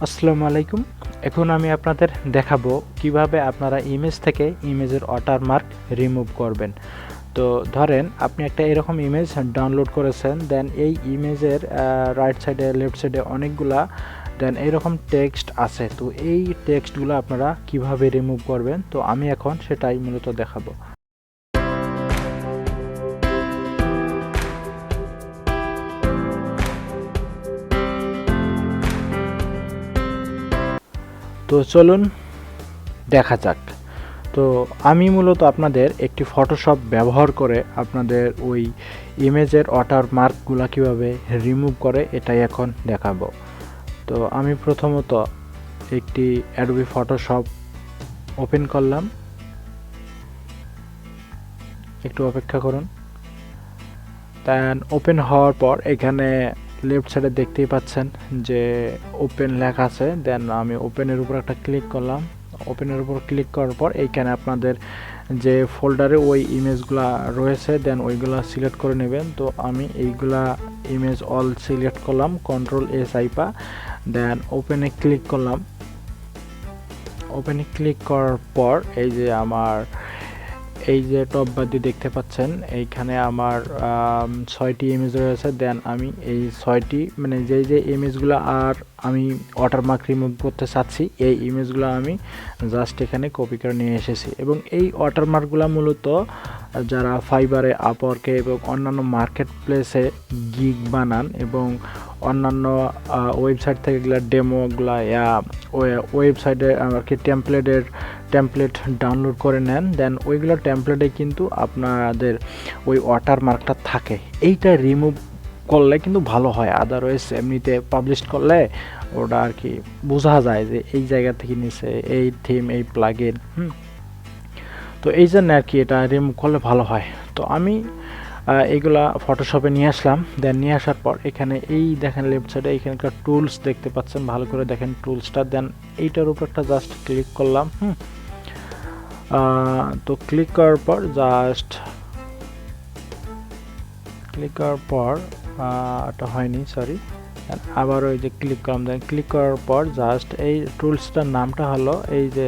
আসসালামু আলাইকুম। এখন আমি আপনাদের দেখাবো কিভাবে আপনারা ইমেজ থেকে ইমেজের ওয়াটারমার্ক রিমুভ করবেন। তো ধরেন আপনি একটা এরকম ইমেজ ডাউনলোড করেছেন, দেন এই ইমেজের রাইট সাইডে লেফট সাইডে অনেকগুলা দেন এইরকম টেক্সট আছে। তো এই টেক্সটগুলো আপনারা কিভাবে রিমুভ করবেন, তো আমি এখন সেটাই মূলত দেখাবো। তো চলুন দেখা যাক। তো আমি মূলত আপনাদের একটি ফটোশপ ব্যবহার করে আপনাদের ওই ইমেজের ওয়াটারমার্কগুলো কীভাবে রিমুভ করে এটাই এখন দেখাবো। তো আমি প্রথমত একটি অ্যাডোবি ফটোশপ ওপেন করলাম, একটু অপেক্ষা করুন। দেন ওপেন হওয়ার পর এখানে লেফট সাইডে দেখতেই পাচ্ছেন যে ওপেন লেখা আছে। দেন আমি ওপেনের উপর একটা ক্লিক করলাম। ওপেনের উপর ক্লিক করার পর এইখানে আপনাদের যে ফোল্ডারে ওই ইমেজগুলা রয়েছে দেন ওইগুলা সিলেক্ট করে নেবেন। তো আমি এইগুলা ইমেজ অল সিলেক্ট করলাম, কন্ট্রোল এস আইপা, দেন ওপেনে ক্লিক করলাম। ওপেনে ক্লিক করার পর এই যে আমার এই যে টপ বার দিয়ে দেখতে পাচ্ছেন এইখানে আমার 6টি ইমেজ রয়েছে। দেন আমি এই 6টি মানে যে ইমেজগুলো আর আমি ওয়াটারমার্ক রিমুভ করতে চাচ্ছি এই ইমেজগুলো আমি জাস্ট এখানে কপি করে নিয়ে এসেছি। এবং এই ওয়াটারমার্কগুলো মূলত যারা ফাইবারে, আপওয়ার্কে এবং অন্যান্য মার্কেট প্লেসে গিগ বানান এবং অন্যান্য ওয়েবসাইট থেকে এগুলো ডেমোগুলা ওয়েবসাইটে আর কি টেমপ্লেট ডাউনলোড করে নেন। দেন ওইগুলো টেমপ্লেটে কিন্তু আপনাদের ওই ওয়াটারমার্কটা থাকে, এইটা রিমুভ করলে কিন্তু ভালো হয়। আদারওয়াইজ এমনিতে পাবলিশ করলে ওটা আর কি বোঝা যায় যে এই জায়গা থেকে নিচে এই থিম, এই প্লাগইন। তো এই জন্য আর কি এটা রিমুভ করলে ভালো হয়। তো আমি এইগুলা ফটোশপে নিয়ে আসলাম। দেন নিয়ে আসার পর এখানে এই দেখেন লেফট সাইডে এখানকার টুলস দেখতে পাচ্ছেন, ভালো করে দেখেন টুলসটা। দেন এইটার উপর একটা জাস্ট ক্লিক করলাম। তো ক্লিক করার পর এটা হয়নি, সরি। আবার ওই যে ক্লিক করলাম। দেন ক্লিক করার পর জাস্ট এই টুলসটার নামটা হলো এই যে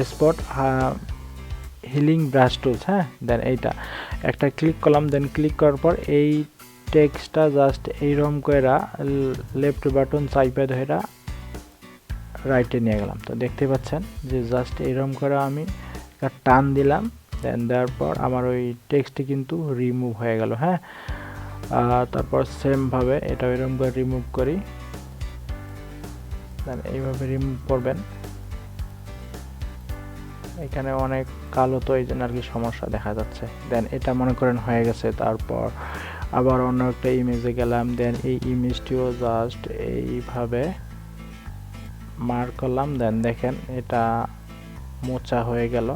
স্পট হিলিং ব্রাশ টুলস। দেন এইটা একটা ক্লিক করলাম। দেন ক্লিক করার পর এই টেক্সটটা জাস্ট এইরকম করে লেফট বাটন চাইপে ধরে রাইটে নিয়ে গেলাম। তো দেখতে পাচ্ছেন যে জাস্ট এইরকম করে আমি টান দিলাম। দেন দেওয়ার পর আমার ওই টেক্সটটি কিন্তু রিমুভ হয়ে গেল। তারপর সেমভাবে এটা এরকম করে রিমুভ করি। দেন এইভাবে রিমুভ করবেন। এখানে অনেক কালো, তো এই জন্য আর কি সমস্যা দেখা যাচ্ছে। দেন এটা মনে করেন হয়ে গেছে। তারপর আবার অন্য একটা ইমেজে গেলাম। দেন এই ইমেজটিও জাস্ট এইভাবে মার্ক করলাম। দেন দেখেন এটা মোচা হয়ে গেল।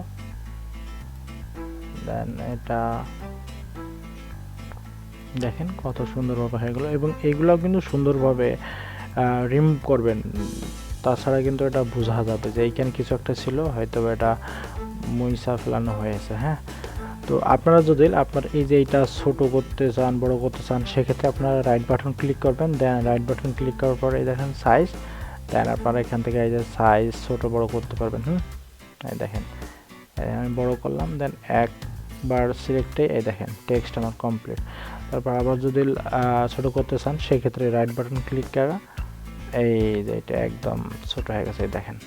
দেন এটা দেখেন কত সুন্দরভাবে হয়ে গেল। এবং এইগুলোও কিন্তু সুন্দরভাবে রিমুভ করবেন, তাছাড়া কিন্তু এটা বোঝা যাবে যে এইখানে কিছু একটা ছিল, হয়তো এটা মুইসা ফেলানো হয়েছে। তো আপনারা যদি আপনার এই যে এইটা ছোট করতে চান, বড় করতে চান, সেক্ষেত্রে আপনারা রাইট বাটন ক্লিক করবেন। দেন রাইট বাটন ক্লিক করার পর এই দেখেন সাইজ। দেন আপনারা এখান থেকে এই যে সাইজ ছোট বড় করতে পারবেন। এই দেখেন আমি বড় করলাম। দেন একবার সিলেক্টে এই দেখেন টেক্সট আমার কমপ্লিট। তারপর আবার যদি ছোট করতে চান সেক্ষেত্রে রাইট বাটন ক্লিক করা এই যে এটা একদম ছোট হয়ে গেছে দেখেন।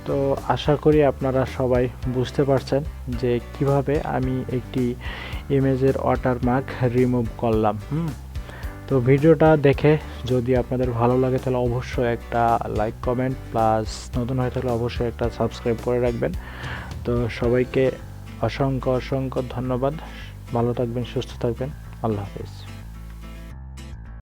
তো আশা করি আপনারা সবাই বুঝতে পারছেন যে কিভাবে আমি একটি ইমেজের ওয়াটারমার্ক রিমুভ করলাম। তো ভিডিওটা দেখে যদি আপনাদের ভালো লাগে তাহলে অবশ্যই একটা লাইক, কমেন্ট, প্লাস নতুন হয়ে থাকলে অবশ্যই একটা সাবস্ক্রাইব করে রাখবেন। তো সবাইকে অসংখ্য ধন্যবাদ। ভালো থাকবেন, সুস্থ থাকবেন। আল্লাহ হাফেজ।